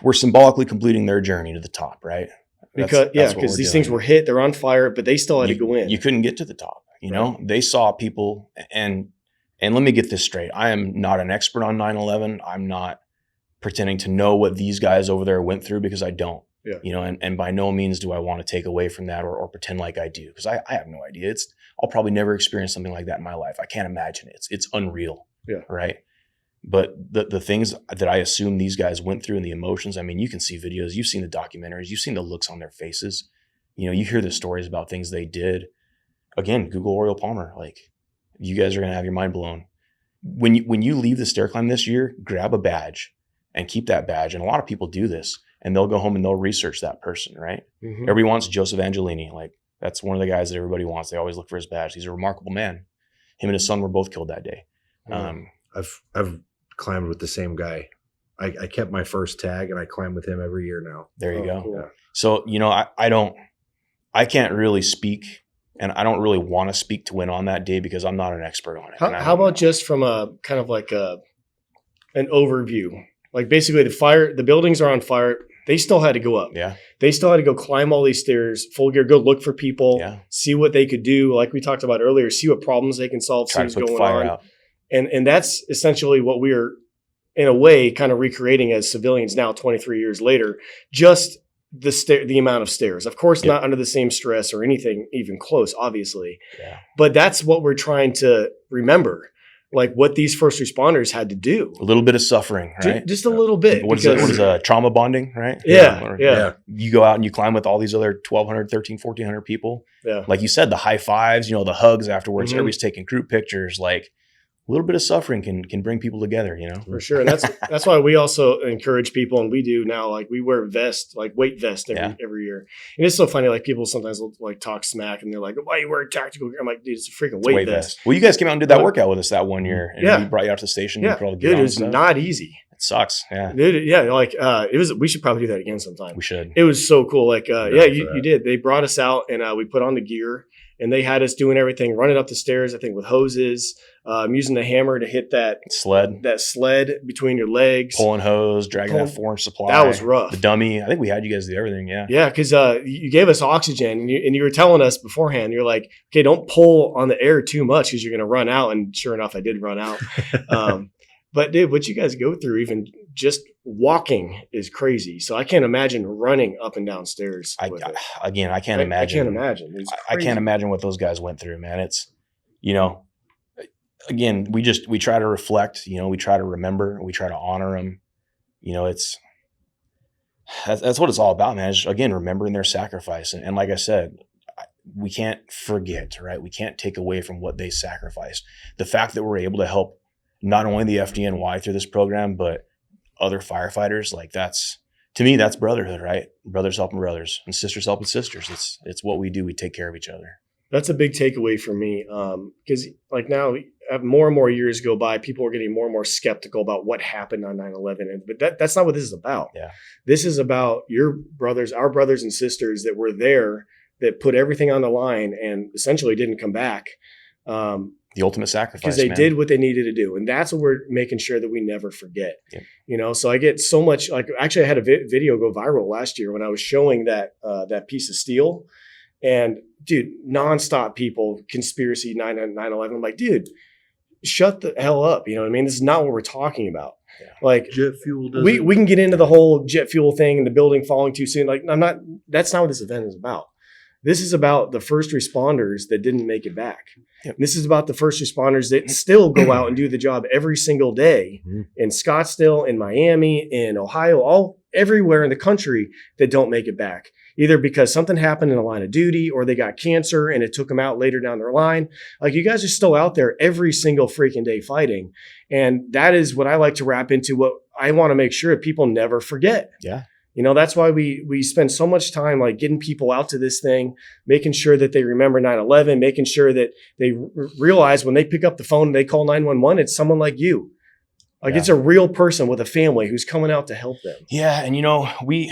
We're symbolically completing their journey to the top, right? Because these things were hit, they're on fire, but they still had to go in. You couldn't get to the top. They saw people and let me get this straight. I am not an expert on 9/11. I'm not pretending to know what these guys over there went through because I don't. Yeah. And by no means do I want to take away from that or pretend like I do because I have no idea. I'll probably never experience something like that in my life. I can't imagine it. It's unreal. Yeah. Right. But the things that I assume these guys went through and the emotions, I mean, you can see videos, you've seen the documentaries, you've seen the looks on their faces. You hear the stories about things they did. Again, Google Oriole Palmer. Like, you guys are going to have your mind blown. When you leave the stair climb this year, grab a badge and keep that badge. And a lot of people do this and they'll go home and they'll research that person, right? Mm-hmm. Everybody wants Joseph Angelini. Like, that's one of the guys that everybody wants. They always look for his badge. He's a remarkable man. Him and his son were both killed that day. I've climbed with the same guy. I kept my first tag and I climb with him every year now. There you go. Cool. Yeah. So, I can't really speak and I don't really want to speak to win on that day because I'm not an expert on it. How about just from a kind of like an overview? Like basically the buildings are on fire. They still had to go up. Yeah. They still had to go climb all these stairs, full gear, go look for people, see what they could do. Like we talked about earlier, see what problems they can solve, see what's going on. Out. And that's essentially what we are in a way, kind of recreating as civilians now, 23 years later, just the amount of stairs. Of course, not under the same stress or anything even close, obviously. Yeah. But that's what we're trying to remember, like what these first responders had to do. A little bit of suffering, right? Just a little bit. What is trauma bonding, right? Yeah. You go out and you climb with all these other 1,200, 1,300, 1,400 people. Yeah. Like you said, the high fives, the hugs afterwards, Mhm. everybody's taking group pictures. Like a little bit of suffering can bring people together, For sure. And that's why we also encourage people, and we do now, like we wear vests, like weight vest every year. And it's so funny, like people sometimes will like talk smack and they're like, why are you wearing tactical gear? I'm like, dude, it's a freaking weight vest. Well, you guys came out and did that workout with us that one year. And we brought you out to the station. Yeah. And put all the Dude, gear on it was and stuff. not easy. It sucks. Yeah. Dude, yeah. Like we should probably do that again sometime. We should. It was so cool. Like, you did. They brought us out and we put on the gear and they had us doing everything, running up the stairs, I think with hoses, using the hammer to hit that sled between your legs. Pulling hose, dragging that 4-inch supply. That was rough. The dummy. I think we had you guys do everything. Yeah. Yeah. Cause you gave us oxygen and you were telling us beforehand, you're like, okay, don't pull on the air too much because you're going to run out. And sure enough, I did run out. But dude, what you guys go through, even just walking, is crazy. So I can't imagine running up and down stairs. I can't imagine. I can't imagine. I can't imagine what those guys went through, man. It's, again, we try to reflect, we try to remember, we try to honor them. That's what it's all about, man. It's, again, remembering their sacrifice. And like I said, we can't forget, right? We can't take away from what they sacrificed. The fact that we're able to help not only the FDNY through this program, but other firefighters, like to me, that's brotherhood, right? Brothers helping brothers and sisters helping sisters. It's what we do. We take care of each other. That's a big takeaway for me. Because like now, more and more years go by, people are getting more and more skeptical about what happened on 9/11. But that's not what this is about. Yeah. This is about our brothers and sisters that were there, that put everything on the line and essentially didn't come back. The ultimate sacrifice, because they did what they needed to do. And that's what we're making sure that we never forget. Yeah. So I get so much, like actually I had a video go viral last year when I was showing that piece of steel, and dude, nonstop people, conspiracy 9/11. I'm like, dude, shut the hell up. You know what I mean? This is not what we're talking about. Yeah. Like jet fuel. We can get into the whole jet fuel thing and the building falling too soon. Like that's not what this event is about. This is about the first responders that didn't make it back. Yep. This is about the first responders that still go out and do the job every single day in Scottsdale, in Miami, in Ohio, everywhere in the country that don't make it back, either because something happened in the line of duty or they got cancer and it took them out later down their line. Like you guys are still out there every single freaking day fighting. And that is what I like to wrap into what I want to make sure that people never forget. Yeah. That's why we spend so much time like getting people out to this thing, making sure that they remember 9/11, making sure that they realize when they pick up the phone and they call 911, it's someone like you. Like it's a real person with a family who's coming out to help them. Yeah. And we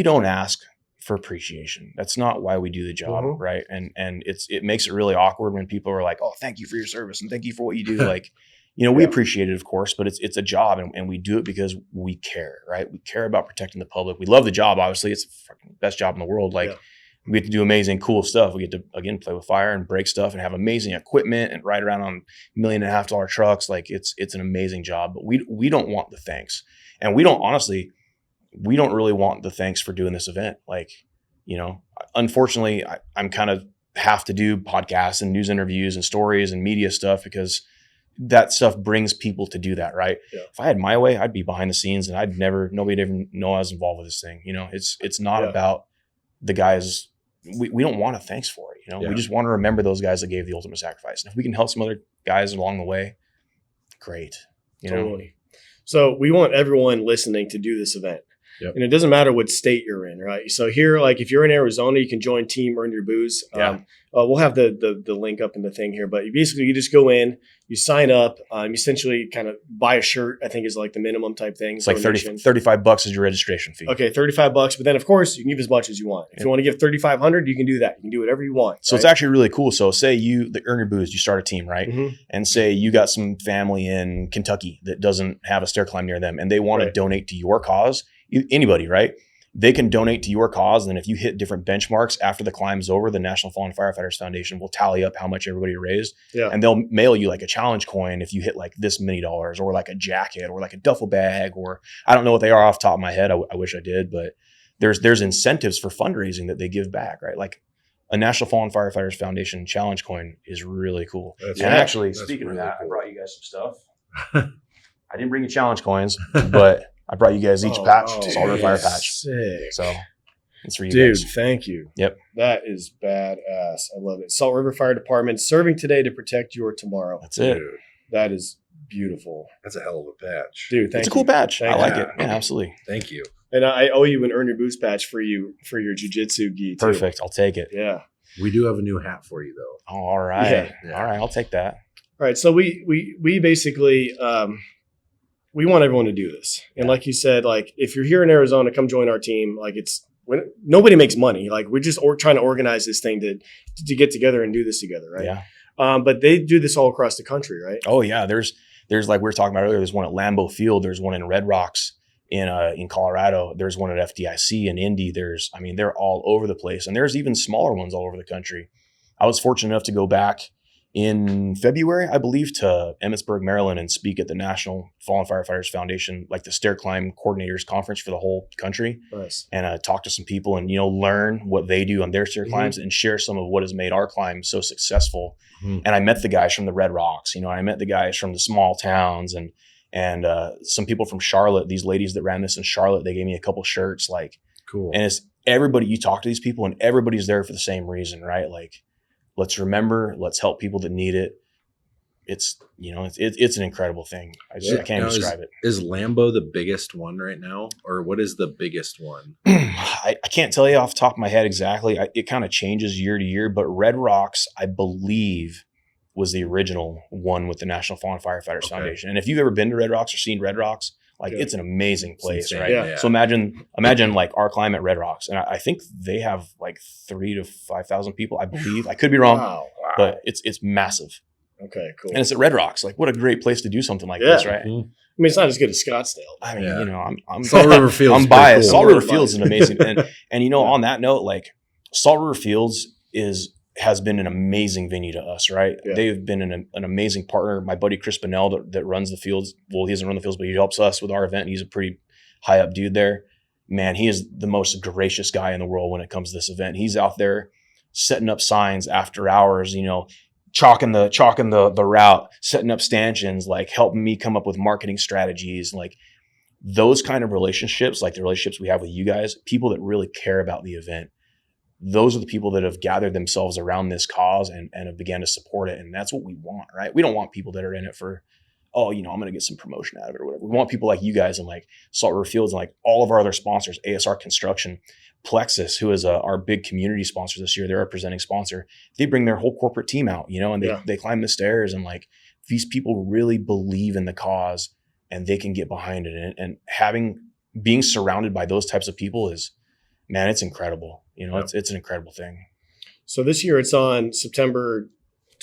don't ask for appreciation. That's not why we do the job. Right. And it makes it really awkward when people are like, oh, thank you for your service and thank you for what you do. Like, we appreciate it, of course, but it's a job and we do it because we care, right? We care about protecting the public. We love the job. Obviously, it's the best job in the world. Like we get to do amazing, cool stuff. We get to, again, play with fire and break stuff and have amazing equipment and ride around on $1.5 million trucks. Like it's an amazing job, but we don't want the thanks. And we don't really want the thanks for doing this event. Like, unfortunately, I'm kind of have to do podcasts and news interviews and stories and media stuff because that stuff brings people to do that, right? Yeah. If I had my way, I'd be behind the scenes and nobody'd even know I was involved with this thing. It's not about the guys. We don't want a thanks for it. We just want to remember those guys that gave the ultimate sacrifice. And if we can help some other guys along the way, great. Totally. So we want everyone listening to do this event. Yep. And it doesn't matter what state you're in, right? So here, like if you're in Arizona, you can join Team Earn Your Booze. We'll have the link up in the thing here, but you just go in, you sign up, you essentially kind of buy a shirt, I think is like the minimum type thing. It's like $35 is your registration fee. Okay, $35, but then of course you can give as much as you want. If you want to give $3,500, you can do that. You can do whatever you want. So It's actually really cool. So say the Earn Your Booze, you start a team, right? And say you got some family in Kentucky that doesn't have a stair climb near them and they want to donate to your cause. Anybody, right? they can donate to your cause. And if you hit different benchmarks after the climb's over, the National Fallen Firefighters Foundation will tally up how much everybody raised. Yeah. And they'll mail you like a challenge coin if you hit like this many dollars, or like a jacket, or like a duffel bag, or I don't know what they are off the top of my head. I wish I did, but there's incentives for fundraising that they give back, right? Like a National Fallen Firefighters Foundation challenge coin is really cool. That's And right. actually, That's speaking really of that, I cool. brought you guys some stuff. I didn't bring you challenge coins, but I brought you guys each patch, Salt River Fire patch. Sick. So it's for you Dude, guys. thank you. Yep. That is badass. I love it. Salt River Fire Department, serving today to protect your tomorrow. That's it. Dude, That is beautiful. that's a hell of a patch. Dude, thank It's a you. cool patch. Thank I like you. it. Yeah, absolutely. Thank you. And I owe you an Earn Your Booze patch for your jiu-jitsu gi too. Perfect. I'll take it. Yeah. We do have a new hat for you though. Oh, all right. Yeah. All right. I'll take that. All right. So we basically we want everyone to do this. And like you said, like if you're here in Arizona, come join our team. Like nobody makes money. Like we're just trying to organize this thing to get together and do this together, right? Yeah. But they do this all across the country, right? Oh yeah. There's like we were talking about earlier. There's one at Lambeau Field. There's one in Red Rocks in Colorado. There's one at FDIC in Indy. They're all over the place, and there's even smaller ones all over the country. I was fortunate enough to go back in February, I believe, to Emmitsburg, Maryland, and speak at the National Fallen Firefighters Foundation, like the Stair Climb Coordinators Conference for the whole country, Nice. and talk to some people and learn what they do on their stair climbs and share some of what has made our climb so successful. Mhm. And I met the guys from the Red Rocks, I met the guys from the small towns, and some people from Charlotte. These ladies that ran this in Charlotte, they gave me a couple shirts, like, Cool. and it's everybody. You talk to these people, and everybody's there for the same reason, right? Like, let's remember, let's help people that need it. It's it's an incredible thing. I can't even describe it. Is Lambeau the biggest one right now, or what is the biggest one? I can't tell you off the top of my head exactly. It kind of changes year to year, but Red Rocks, I believe, was the original one with the National Fallen Firefighters Okay. Foundation. And if you've ever been to Red Rocks or seen Red Rocks, like Good. it's an amazing place, It's insane. right? Yeah. So imagine like our climb at Red Rocks, and I think they have like 3,000 to 5,000 people, I believe. I could be wrong, Wow. but it's massive, Okay, cool. and it's at Red Rocks. Like, what a great place to do something like Yeah. this, right? Mhm. I mean, it's not as good as Scottsdale. I mean, Yeah. I'm Salt River Fields. I'm is pretty biased. cool. Salt River We're Fields is an amazing, and Yeah. on that note, like Salt River Fields has been an amazing venue to us, right? Yeah. They've been an amazing partner. My buddy Chris Bonnell that runs the fields. Well, he doesn't run the fields, but he helps us with our event. He's a pretty high up dude there. Man, he is the most gracious guy in the world when it comes to this event. He's out there setting up signs after hours, chalking the route, setting up stanchions, like helping me come up with marketing strategies, like those kind of relationships, like the relationships we have with you guys, people that really care about the event. Those are the people that have gathered themselves around this cause and have began to support it. And that's what we want, right? We don't want people that are in it for, I'm going to get some promotion out of it or whatever. We want people like you guys and like Salt River Fields and like all of our other sponsors, ASR Construction, Plexus, who is our big community sponsor this year. They're our presenting sponsor. They bring their whole corporate team out, and they climb the stairs, and like these people really believe in the cause and they can get behind it. And being surrounded by those types of people is, man, it's incredible. It's an incredible thing. So this year it's on September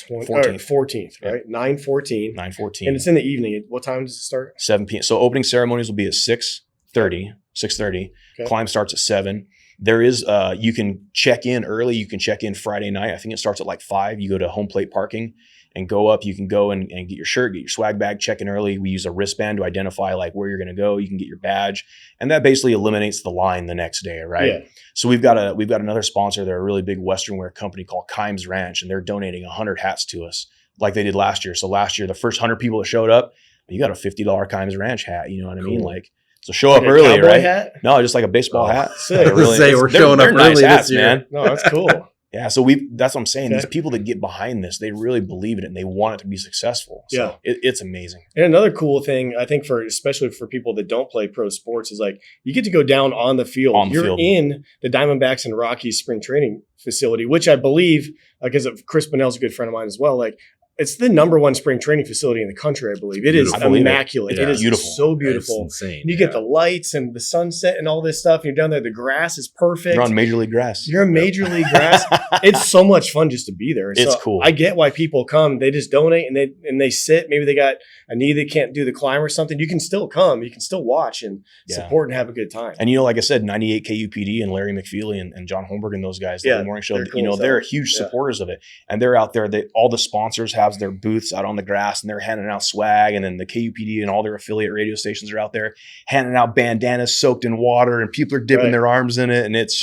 14th, right? 9/14. 9/14. And it's in the evening. What time does it start? 7 p.m. So opening ceremonies will be at 6:30. Okay. Climb starts at 7. There is, you can check in early. You can check in Friday night. I think it starts at like 5. You go to home plate parking and go up. You can go and get your shirt, get your swag bag, check in early. We use a wristband to identify like where you're going to go. You can get your badge, and that basically eliminates the line the next day, right? Yeah. So we've got another sponsor. They're a really big Western wear company called Kimes Ranch, and they're donating 100 hats to us like they did last year. So last year, the first 100 people that showed up, you got a $50 Kimes Ranch hat. You know what I mean? Cool. Like, so show up Like a early, cowboy right? hat? No, just like a baseball hat. Sick. Like a Say we're showing up they're nice early this hats, year. man. No, that's cool. Yeah, so that's what I'm saying. Okay. These people that get behind this, they really believe in it and they want it to be successful. So Yeah. it's amazing. And another cool thing, I think, especially for people that don't play pro sports, is like you get to go down on the field. On the You're field. in the Diamondbacks and Rockies spring training facility, which I believe, because of Chris Bonnell's a good friend of mine as well. Like it's the number one spring training facility in the country, I believe. It is immaculate. It is beautiful. So beautiful. It's insane. You get the lights and the sunset and all this stuff. And you're down there. The grass is perfect. You're on Major League grass. You're on Major League grass. It's so much fun just to be there. It's so cool. I get why people come. They just donate and they sit. Maybe they got a knee they can't do the climb or something. You can still come. You can still watch and support and have a good time. And like I said, 98 KUPD and Larry McFeely and John Holmberg and those guys, the morning show, cool, they're huge supporters of it. And they're out there. All the sponsors have their booths out on the grass and they're handing out swag. And then the KUPD and all their affiliate radio stations are out there handing out bandanas soaked in water and people are dipping their arms in it. And it's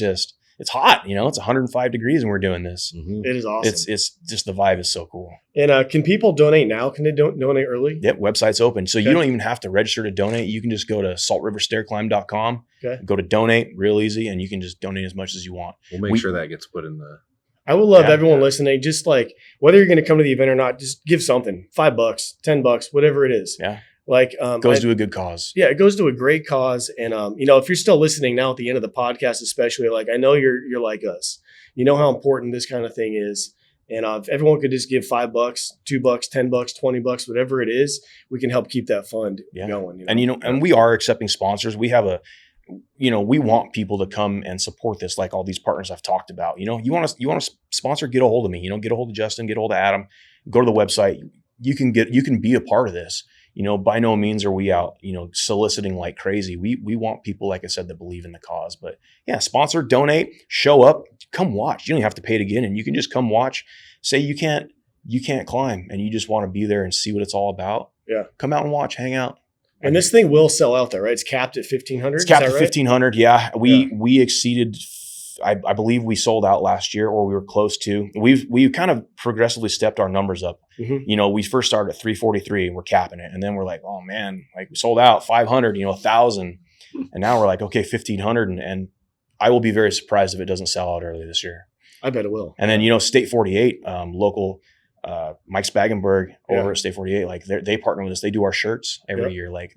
hot, it's 105 degrees and we're doing this. Mm-hmm. It is awesome. It's just, the vibe is so cool. And can people donate now? Can they donate early? Yep. Website's open. So you don't even have to register to donate. You can just go to saltriverstairclimb.com, go to donate, real easy. And you can just donate as much as you want. We'll make sure that gets put in the... I would love everyone listening, just like whether you're going to come to the event or not, just give something, $5, $10, whatever it is. Yeah. Like goes to a good cause. Yeah, it goes to a great cause. And if you're still listening now at the end of the podcast, especially, like I know you're like us. You know how important this kind of thing is. And if everyone could just give $5, $2, $10, $20, whatever it is, we can help keep that fund going. And and we are accepting sponsors. We have we want people to come and support this, like all these partners I've talked about. You want to sponsor, get a hold of me. Get a hold of Justin, get a hold of Adam. Go to the website. You can be a part of this. By no means are we out, soliciting like crazy. We want people, like I said, that believe in the cause. But yeah, sponsor, donate, show up, come watch. You don't have to pay to get in. You can just come watch. Say you can't climb and you just want to be there and see what it's all about. Yeah. Come out and watch, hang out. And this thing will sell out there, right? It's capped at 1,500. It's capped at 1,500. Yeah. We exceeded, I believe we sold out last year, or we were close to. We've kind of progressively stepped our numbers up. Mm-hmm. We first started at 343 and we're capping it. And then we're like, oh man, like we sold out 500, 1,000. And now we're like, okay, 1,500. And I will be very surprised if it doesn't sell out early this year. I bet it will. And then, State 48, local, Mike Spagenberg over at State 48, like they partner with us. They do our shirts every year. Like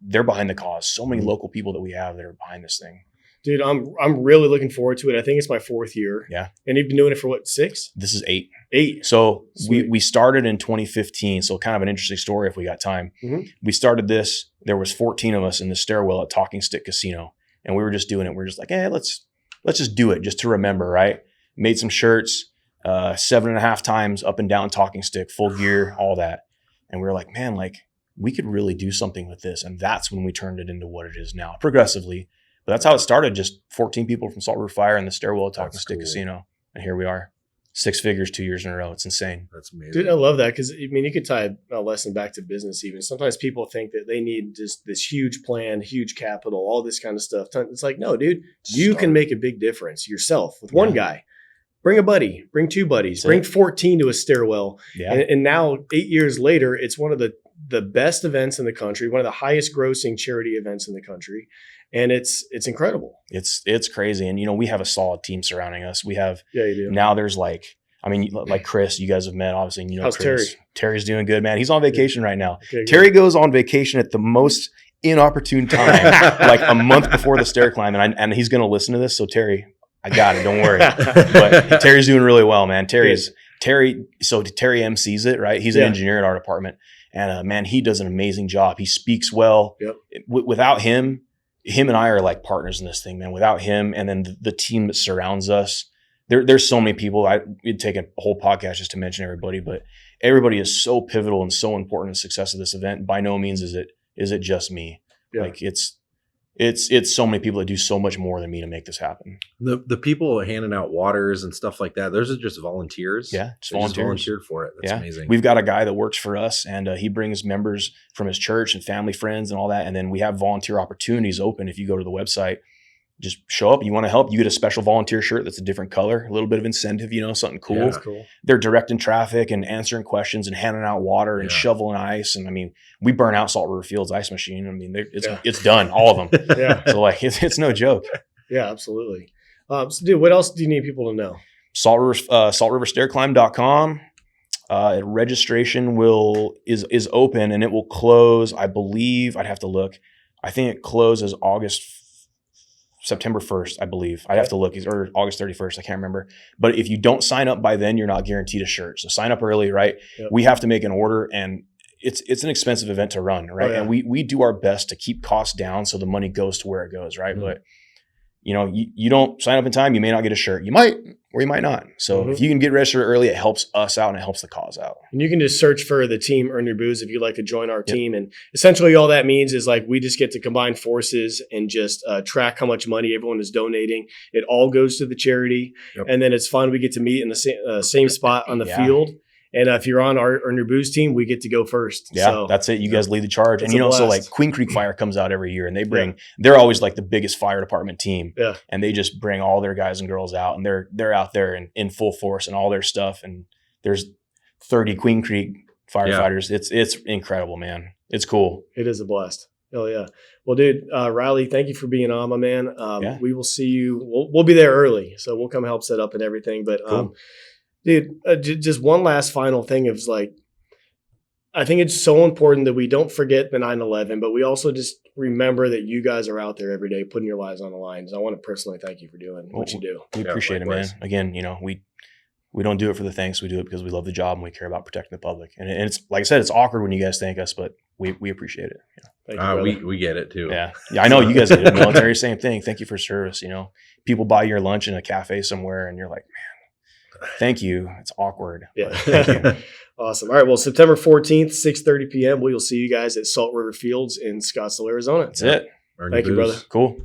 they're behind the cause. So many local people that we have that are behind this thing. Dude, I'm really looking forward to it. I think it's my 4th year. Yeah. And you've been doing it for what, 6? This is 8. 8. So we started in 2015. So kind of an interesting story if we got time. Mm-hmm. We started this. There was 14 of us in the stairwell at Talking Stick Casino. And we were just doing it. We were just like, hey, let's just do it just to remember, right? Made some shirts, 7.5 times up and down Talking Stick, full gear, all that. And we were like, man, like we could really do something with this. And that's when we turned it into what it is now, progressively. But that's how it started. Just 14 people from Salt River Fire in the stairwell at Talking Stick Casino. And here we are. 6 figures 2 years in a row. It's insane. That's amazing. Dude, I love that because, you could tie a lesson back to business even. Sometimes people think that they need just this huge plan, huge capital, all this kind of stuff. It's like, no, dude, you can make a big difference yourself with one guy. Bring a buddy, bring 2 buddies, bring 14 to a stairwell. Yeah. And now 8 years later, it's one of the best events in the country, one of the highest grossing charity events in the country. And it's incredible. It's crazy. And, we have a solid team surrounding us. We have, you do. Now there's like Chris, you guys have met, obviously, and how's Chris. Terry? Terry's doing good, man. He's on vacation right now. Okay, Terry goes on vacation at the most inopportune time, like a month before the stair climb. And he's going to listen to this. So Terry, I got it. Don't worry. But Terry's doing really well, man. Terry MCs it, right? He's an engineer in our department. And man, he does an amazing job. He speaks well. Yep. Without him and I are like partners in this thing, man. Without him and then the team that surrounds us, there's so many people. It'd take a whole podcast just to mention everybody, but everybody is so pivotal and so important in the success of this event. By no means is it just me. Yeah. Like it's so many people that do so much more than me to make this happen. The people handing out waters and stuff like that, those are just volunteers. Yeah, just volunteered for it. That's amazing. We've got a guy that works for us, and he brings members from his church and family, friends, and all that. And then we have volunteer opportunities open. If you go to the website, just show up. You want to help, you get a special volunteer shirt that's a different color, a little bit of incentive, something cool. Yeah, that's cool. They're directing traffic and answering questions and handing out water and shoveling ice. And we burn out Salt River Field's ice machine. It's done, all of them. Yeah. So it's no joke. Yeah, absolutely. So dude, what else do you need people to know? saltriverstairclimb.com. Registration is open and it will close. I believe I'd have to look. I think it closes August September 1st, I believe. I'd have to look, or August 31st. I can't remember. But if you don't sign up by then, you're not guaranteed a shirt. So sign up early, right? Yep. We have to make an order, and it's an expensive event to run, right? Oh, yeah. And we do our best to keep costs down so the money goes to where it goes, right? But you know, you don't sign up in time, you may not get a shirt. You might, or you might not. So if you can get registered early, it helps us out and it helps the cause out. And you can just search for the team Earn Your Booze if you'd like to join our team. And essentially all that means is like we just get to combine forces and just track how much money everyone is donating. It all goes to the charity. And then it's fun. We get to meet in the same spot on the field. And if you're on our Earn Your Booze team, we get to go first. Yeah, so, that's it. You guys lead the charge. And, you know, so like Queen Creek Fire comes out every year and they bring, they're always like the biggest fire department team. Yeah. And they just bring all their guys and girls out and they're out there in full force and all their stuff. And there's 30 Queen Creek firefighters. It's incredible, man. It's cool. It is a blast. Oh yeah. Well, dude, Riley, thank you for being on, my man. We will see you. We'll be there early. So we'll come help set up and everything. But, cool. Dude, just one last final thing is like, I think it's so important that we don't forget the 9/11, but we also just remember that you guys are out there every day putting your lives on the line. So I want to personally thank you for doing what you do. We appreciate it, man. Again, you know, we don't do it for the thanks. We do it because we love the job and we care about protecting the public. And it's like I said, it's awkward when you guys thank us, but we appreciate it. Thank you, we get it too. Yeah, I know you guys get it. Military, same thing. Thank you for service. You know, people buy your lunch in a cafe somewhere, and you're like, man, thank you. It's awkward. Yeah. Thank you. Awesome. All right. Well, September 14th, 6:30 p.m. We will see you guys at Salt River Fields in Scottsdale, Arizona. That's it. Thank you, brother. Cool.